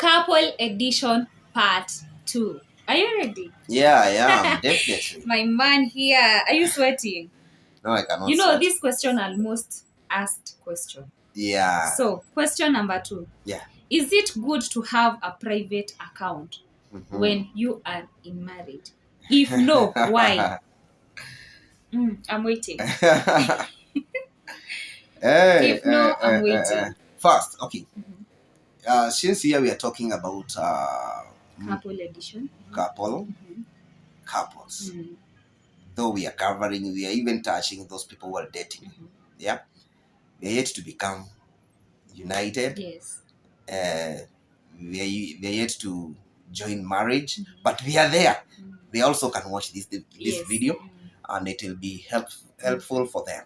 Couple Edition Part 2. Are you ready? Yeah, I am, definitely. My man here. Are you sweating? No, I cannot You know, sweat. this question are most asked question. Yeah. So, question number 2. Yeah. Is it good to have a private account Mhm. when you are in marriage? If no, why? I'm waiting. If no, I'm waiting. First, okay. Since here we are talking about Couple Edition. couples. Though we are covering, we are even touching those people who are dating. Yeah. They are yet to become united. Yes. They are yet to join marriage, but we are there. They also can watch this Yes. video, and it will be helpful for them.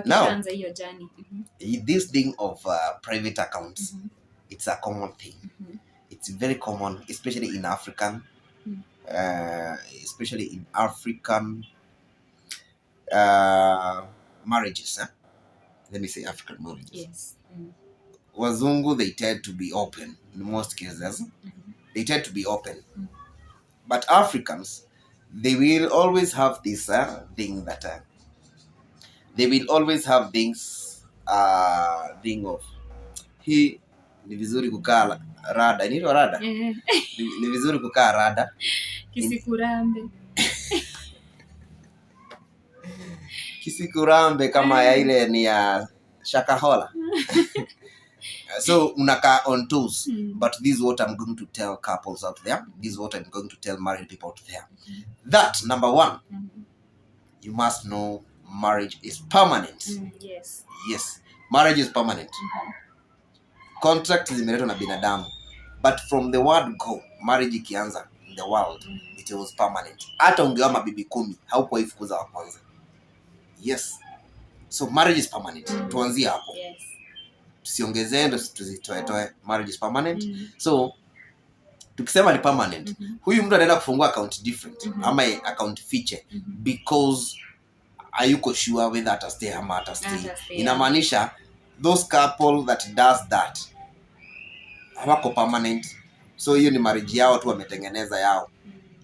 Now, Now, this thing of private accounts, it's a common thing. It's very common, especially in African, marriages. Let me say African marriages. Yes. Wazungu, they tend to be open in most cases. They tend to be open. But Africans, they will always have this thing that they will always have things thing of hii ni vizuri kukaa rada. Inaitwa rada? Ni vizuri kukaa rada. Kisikurambe. Kisikurambe kama ya ile ni ya Shakahola. So unaka on toes. But this is what I'm going to tell couples out there. This is what I'm going to tell married people out there. That number 1, you must know marriage is permanent. Yes. Yes, marriage is permanent. Contract zimeletwa na binadamu, but from the word go, marriage ikianza in the world, it was permanent. Hata ungeoa mabibi 10 haukuwahi fukuza wa kwanza. Yes, so marriage is permanent. Tuanzie hapo. Yes. Tusiongezee ndo tuzitoe. Marriage is permanent. So tukisema ni permanent, huyu mtu anaenda kufungua account different ama account feature because hayuko sure whether atastay ama atastay. Inamaanisha those couple that does that hawako permanent. So hiyo ni marriage yao tu wametengeneza yao.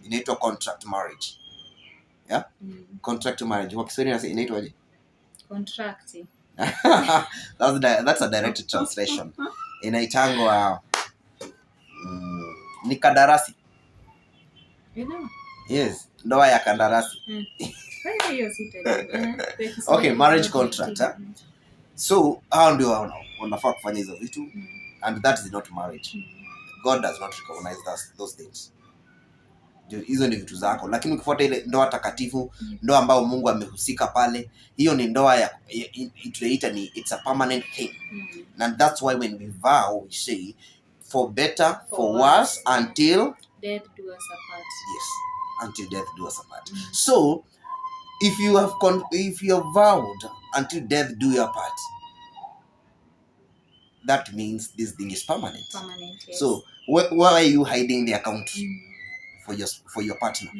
Inaitwa contract marriage. Yeah? Contract marriage. Kwa Kiswahili inaitwaje? Contract. That's a direct translation. Inaitangwa ni kadarasi. You know? Yes, ndoa ya kandarasi. Okay, marriage contract. So hao ndio wanafaa kufanya hizo vitu, and that is not marriage. God does not recognize those things. Hizo ni vitu zako, lakini ukifuata ile ndoa takatifu, ndoa ambayo Mungu amehusika pale, hiyo ni ndoa ya tunaita ni it's a permanent thing. And that's why when we vow we say for better for worse until death do us apart. Yes, until death do us apart. So if you have vowed until death do you apart, that means this thing is permanent. Yes. So why are you hiding the account for your partner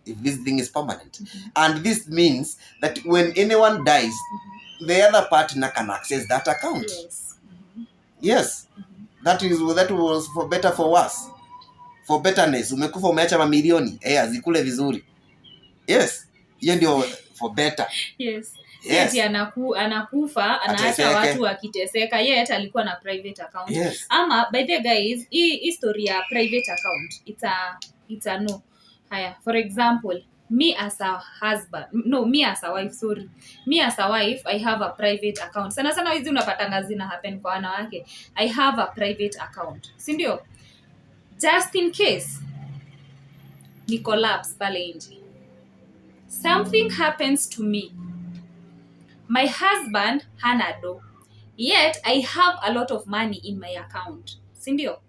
if this thing is permanent? And this means that when anyone dies, the other partner can access that account. Yes. Yes. That was for better for worse. For betterness, umekufa umeacha mamilioni, azikule vizuri. Yes. Hiyo ndio for better. Yes. Yes. Anakufa anaacha watu wakiteseka, yet alikuwa na private account. Yes. Ama by the guys, hii history ya private account, it's a no. Haya, for example, me as a wife, I have a private account. Sana hizi unapatanga zina happen kwa wanawake. I have a private account. Si ndio? Just in case ni collapse pale nje, something happens to me, my husband hana do, yet I have a lot of money in my account. Si ndio?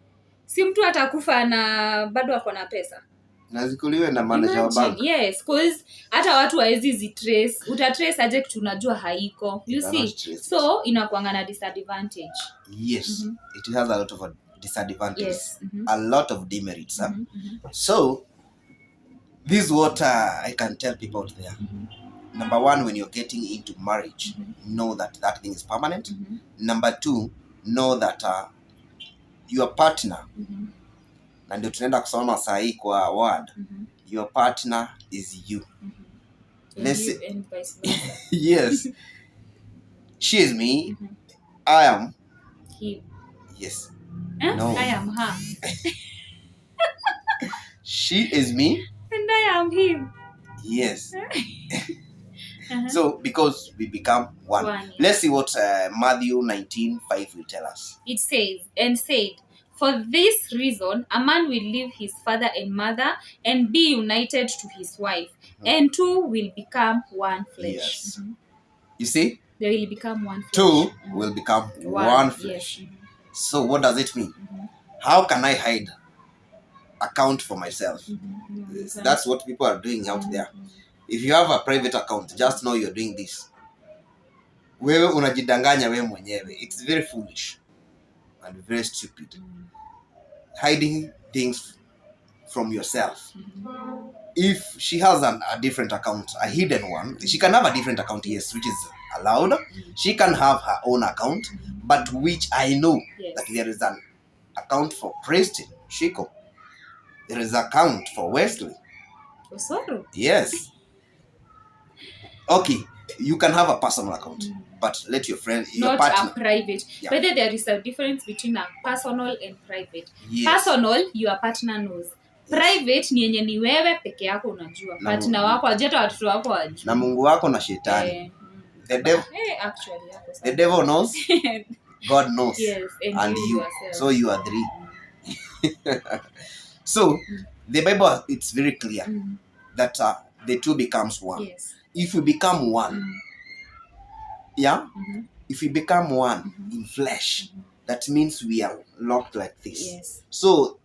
Si mtu atakufa na bado ako na pesa na zikuliwe na manager wa bank. Yes, cause hata watu haezi zitrace. Utatrace aje kitu unajua haiko. You see? So inakuanga na disadvantage. Yes. It has a lot of disadvantages. Yes. A lot of demerits. So this is what I can tell people out there. Number 1, when you're getting into marriage, know that thing is permanent. Number 2, know that your partner, na ndio tunaenda kusoma saa hii kwa word, your partner is you. Let's say, and vice versa. yes, she is me, I am Him. yes. Huh? No. I am her. She is me And I am him. yes. So because we become one. One, yeah. Let's see what Matthew 19:5 will tell us. It says, and said, for this reason, a man will leave his father and mother and be united to his wife, and two will become one flesh. Yes. You see? They will become one flesh. Two will become one flesh. Yes. So what does it mean? How can I hide? Account for myself. That's what people are doing out there. If you have a private account, just know you're doing this. Wewe unajidanganya wewe mwenyewe. It's very foolish and very stupid. Hiding things from yourself. If she has a different account, a hidden one, she can have a different account, yes, which is allowed. She can have her own account, but which I know that there is an account for Preston, Shiko. There is an account for Wesley. Osoro. Yes. Okay, you can have a personal account, but let your friend, your not partner. a private. Yeah. Whether there is a difference between a personal and private. Yes. Personal, your partner knows. Private ni yenye ni wewe peke yako unajua. Na Partner wako hata watoto wako wajua. Na Mungu wako na shetani. The devil. Actually, yako The devil knows. God knows. Yes, and you. yourself. So you are three. So the Bible, it's very clear that the two becomes one. Yes. If we become one, yeah, if we become one in flesh, that means we are locked like this. Yes. So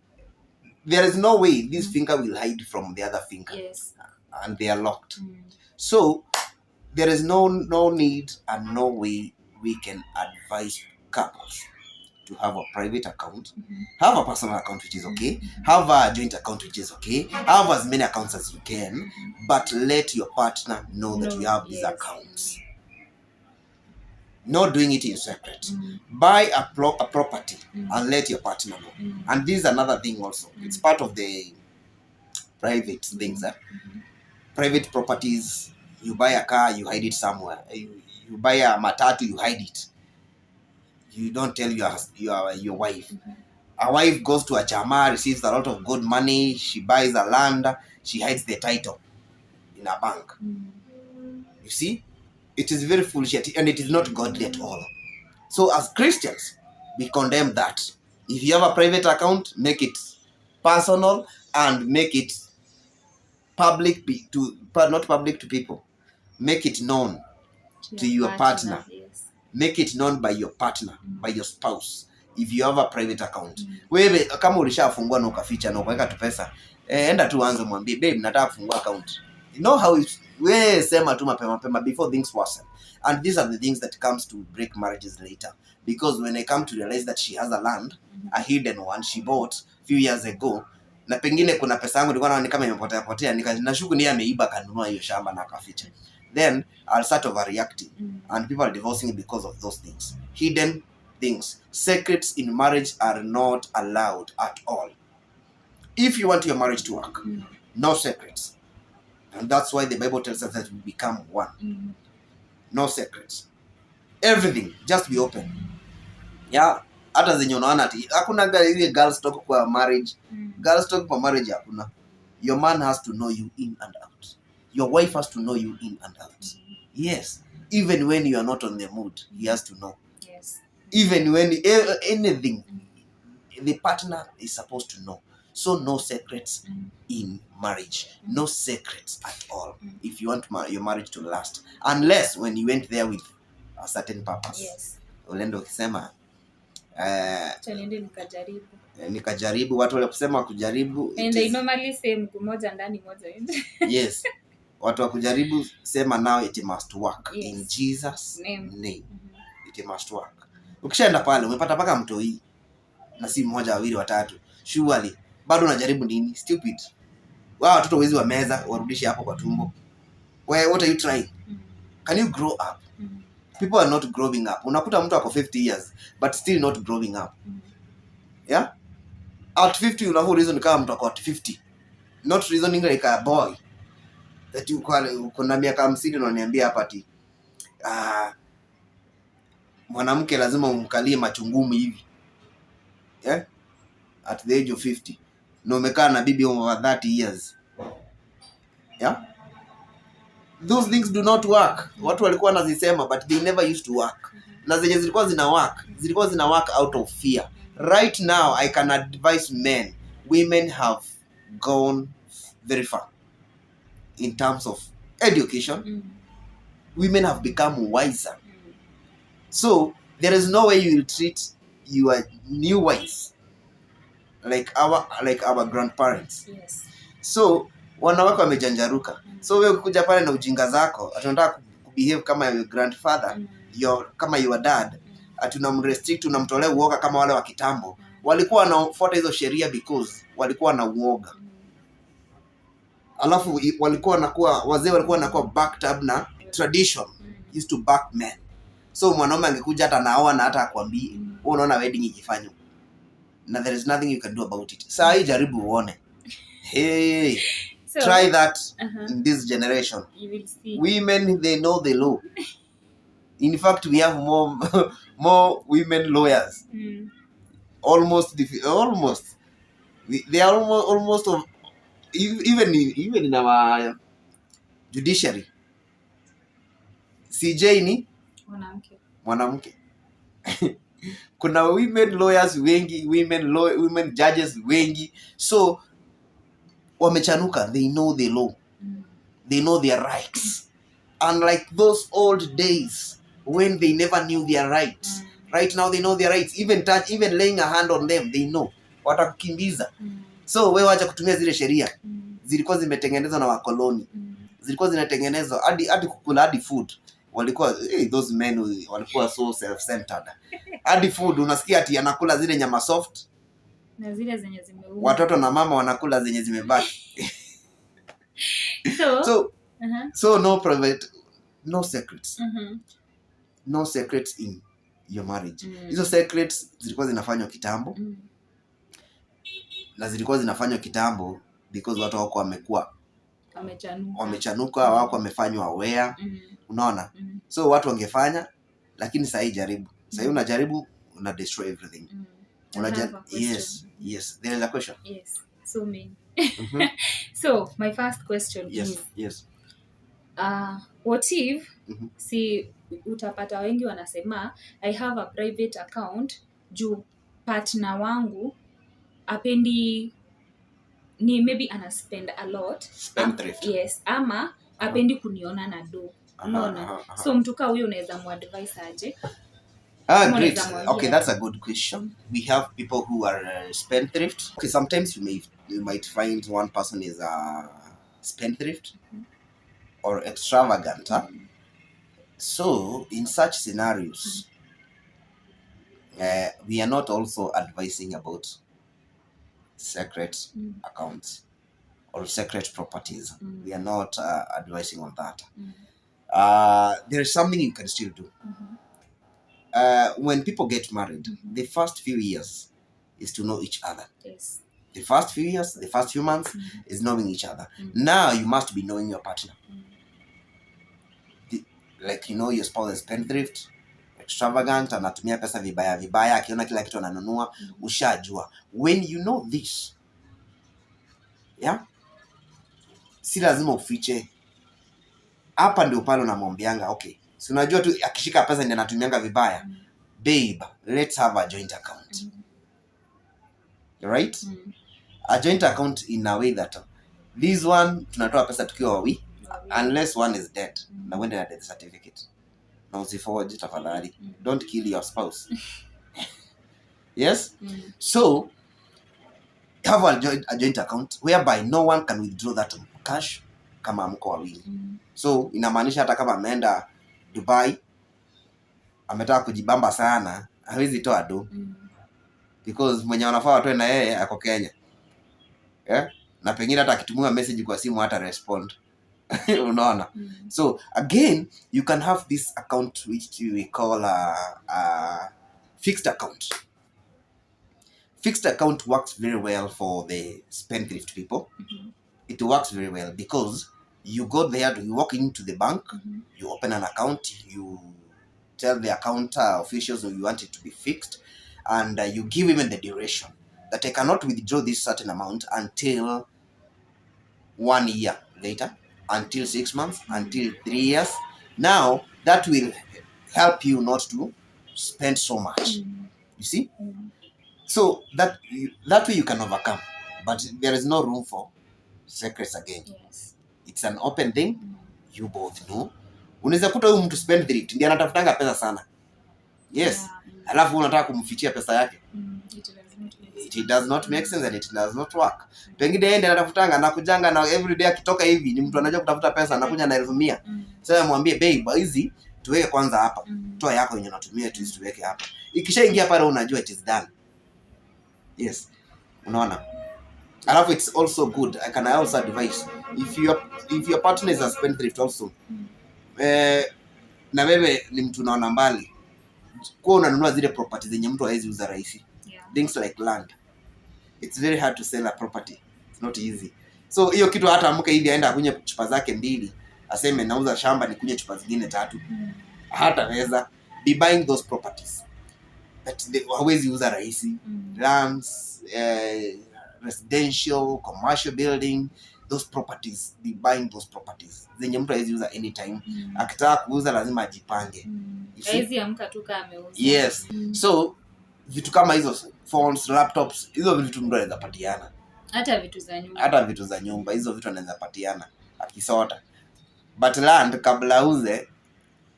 there is no way this finger will hide from the other finger. Yes. And they are locked. So there is no need and no way we can advise couples to have a private account, have a personal account, which is okay, have a joint account, which is okay, have as many accounts as you can, but let your partner know that you have these accounts. Not doing it in secret. Buy a property and let your partner know. And this is another thing also. It's part of the private things. Private properties, you buy a car, you hide it somewhere. You buy a matatu, you hide it. You don't tell your wife. A wife goes to a chama, receives a lot of good money, she buys a land, she hides the title in a bank. You see? It is very foolish and it is not godly at all. So as Christians, we condemn that. If you have a private account, make it personal and make it public not public to people. Make it known to your partner. Yes. Make it known by your partner, by your spouse. If you have a private account. Wewe kama ulishafungua na ukaficha na ukaweka tu pesa, enda tu anze mwambie, babe, nataka kufungua account. You know how we sema tu mapema before things worsen. And these are the things that comes to break marriages later. Because when I come to realize that she has a land, a hidden one she bought a few years ago, na pengine kuna pesa yangu nilikuwa naona kama imepotea, nashuku ni ameiba kanunua hiyo shamba na akaficha. Then I'll start overreacting and people are divorcing because of those things. Hidden things. Secrets in marriage are not allowed at all. If you want your marriage to work, no secrets. And that's why the Bible tells us that we become one. No secrets. Everything, just be open. Yeah. Hata zenye unaona ati hakuna ile girls talk kwa marriage. Girls talk kwa marriage hakuna. Your man has to know you in and out. Your wife has to know you in and out. Yes. Even when you are not on the mood, he has to know. Yes. Even when anything, the partner is supposed to know. So no secrets in marriage. No secrets at all. If you want your marriage to last. Unless when you went there with a certain purpose. Yes. Ulendo ukisema nikajaribu. Nikajaribu, watu wale kusema kujaribu. And they normally say mguu moja ndani moja nje. Yes. Watu wa kujaribu sema now it must work. Yes. In Jesus name. It must work. Ukishaenda pale umepata paka mtoi na si mmoja wawili watatu. Surely bado unajaribu nini? Stupid. Wao watoto wezi wa meza warudishe hapo kwa tumbo. What are you trying? Can you grow up? People are not growing up. Unakuta mtu ako 50 years but still not growing up. Yeah, at 50 unafaa reason kama mtu ako at 50, not reasoning like a boy that uko na miaka 50 na unaniambia hapa ati mwanamke lazima umkalie machungumi hivi, yeah, at the age of 50 na umekaa na bibi over 30 years. Yeah, those things do not work. Watu walikuwa wanazisema but they never used to work. Na zenye zilikuwa zina work out of fear. Right now I can advise men, women have gone very far in terms of education. Women have become wiser. So there is no way you will treat your new wives like our grandparents. Yes. So wanawake wamejanjaruka. So wewe ukikuja pale na ujinga zako, atunataka kubehave kama your grandfather, kama your dad, atunamrestrict, unamtolea uoga kama wale wa kitambo. Walikuwa wanafuata hizo sheria because walikuwa na uoga. Alafu wazee walikuwa wanakuwa backed up na tradition used to back men. So mwanaume angekuja hata naoa na hata akwambie, wewe unaona wedding ikifanywa, na there is nothing you can do about it. Saa hii jaribu uone. Hey, so, try that in this generation. You will see. Women, they know the law. In fact, we have more women lawyers. Almost. They are almost of, even in our judiciary. CJ ni mwanamke. Kuna women lawyers wengi, women judges wengi. So wamechanuka, they know the law. They know their rights. Unlike those old days when they never knew their rights. Right now they know their rights. Even laying a hand on them, they know. Watakukimbiza. So wewe wacha kutumia zile sheria. Zilikuwa zimetengenezwa na wakoloni. Zilikuwa zinatengenezwa hadi kukula hadi food. Walikuwa those men walikuwa so self-centered. Hadi food unasikia ati anakula zile nyama soft na zile zenye zimeuma. Watoto na mama wanakula zenye zimebaki. So no private, no secrets. No secrets in your marriage. Hizo secrets zilikuwa zinafanywa kitambo. Na zilikuwa zinafanywa kitambo because watu wako wamechanuka, wako wamefanywa aware. Unaona? So watu wangefanya, lakini sasa hii jaribu. Sasa hii unajaribu, una destroy everything. Yes, there is a question. Yes. So me. So my first question is what if si utapata wengi wanasema I have a private account juu partner wangu apendi ni maybe ana spend a lot. Spendthrift. Yes, ama apendi kuniona na do. Unaona? So mtu kama huyo unaweza muadvise aje? Great. Okay, that's a good question. We have people who are spendthrift. Okay, sometimes you might find one person is a spendthrift or extravagant. So in such scenarios, we are not also advising about secret accounts or secret properties. We are not advising on that. There is something you can still do. When people get married, the first few years is to know each other. Yes. The first few years, the first few months is knowing each other. Now you must be knowing your partner. Like, you know, your spouse is spendthrift, extravagant, anatumia pesa vibaya, akiona kila kitu ananunua, ushajua. When you know this, yeah, si lazima ufiche. Hapa ndio pale unamwambianga, okay, si unajua tu akishika pesa ndiye anatumianga vibaya. Babe, let's have a joint account. Right? A joint account in a way that this one tunatoa pesa tukiwa wawili unless one is dead. Na wende na death certificate. Na usiforge tafadhali. Don't kill your spouse. Yes? So have a joint account whereby no one can withdraw that cash kama mko wawili. So inamaanisha hata kama ameenda Dubai ametaka kujibamba sana, hawezi toa do. Because mwenye wanafaa watoe na yeye ako Kenya. Yeah? Na pengine hata akitumia message kwa simu hata respond. Unaona? So again, you can have this account which we call a fixed account. fixed account works very well for the spendthrift people. It works very well because you go there, you walk into the bank, you open an account, you tell the account officials you want it to be fixed, and you give even the duration that I cannot withdraw this certain amount until 1 year later, until 6 months, until 3 years. Now that will help you not to spend so much. You see? So that way you can overcome, but there is no room for secrets again. Yes. It's an open thing. You both know. Unaweza kuta huyu mtu spendthrift ndiye anatafutanga pesa sana. Yes. Alafu unataka kumfichia pesa yake. It does not make sense and it does not work. Pengine yeye ndiye anatafutanga na kujanga na every day akitoka hivi ni mtu anajua kutafuta pesa anakuja na 1,100. Sasa mwambie babe hizi tuweke kwanza hapa. Toa yako yenye unatumia tuweke hapa. Ikishaingia pale unajua it is done. Yes. Unaona? Alafu it's also good. I can also advise if your partner is a spendthrift also. Na wewe ni mtu unaona mbali. Kwa unanunua zile property zenye mtu hawezi uza rahisi. Things like land. It's very hard to sell a property. It's not easy. So hiyo kitu hata amke hivi aenda akunywe chupa zake 2, aseme nauza shamba nikunywe chupa zingine 3. Hataweza. Be buying those properties. But hawezi uza rahisi. Lands, residential, commercial building, those properties, be buying those properties. Zenye mtu hawezi uza anytime. Akitaka kuuza lazima ajipange. Hawezi amka tu kama ameuza. Yes. So vitu kama hizo phones, laptops, hizo vitu mtu anaweza patiana. Hata vitu za nyumba. Hizo vitu anaweza patiana akisota. But land kabla uze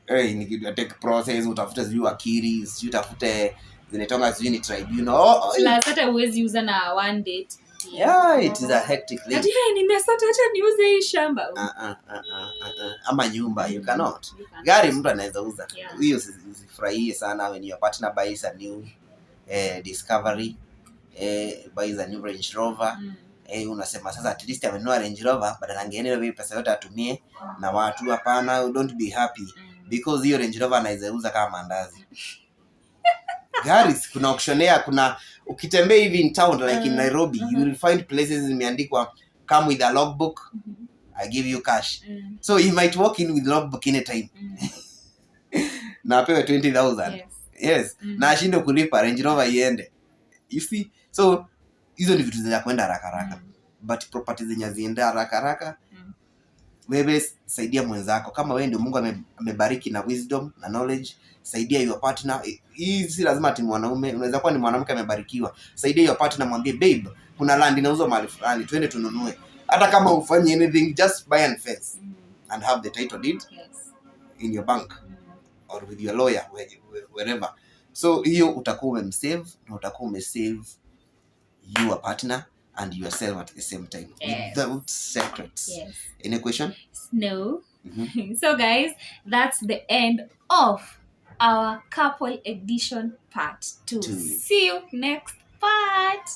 ni kitu take process, utafute sijui wakili, sijui utafute zinatonga sijui ni tribunal. Plus hata huwezi uza na one date. Yeah, it is a hectic thing. Hadi nimesota acha niuze hii shamba. Ama nyumba you cannot. Gari mtu anaweza uza. Hiyo usifurahie sana when your partner buys a new Discovery, buys a new Range Rover. Unasema sasa at least amenunua Range Rover badala angeenda ile pesa yote atumie na watu. Hapana, don't be happy because hiyo Range Rover anaweza uza kama mandazi. Gari kuna auctioneer, kuna ukitembea hivi in town like in Nairobi you will find places zimeandikwa come with a logbook, I give you cash. So you might walk in with logbook in a time. Na apewe 20,000. Yes. Na ashinde kulipa Range Rover iende. You see? So hizo ni vitu za kwenda haraka. But properties zenye zienda haraka. Wewe saidia mwenzako. Kama wewe ndio Mungu amebariki na wisdom na knowledge, saidia your partner. Hii si lazima ati mwanaume, unaweza kuwa ni mwanamke amebarikiwa. Saidia your partner, mwambie babe, kuna land inauzwa mahali fulani, twende tununue. Hata kama ufanye anything, just buy and fence and have the title deed in your bank or with your lawyer wherever. So hiyo utakuwa umemsave na utakuwa umesave your partner and yourself at the same time without secrets. Any question? No. So guys, that's the end of our couple edition part 2. See you next part.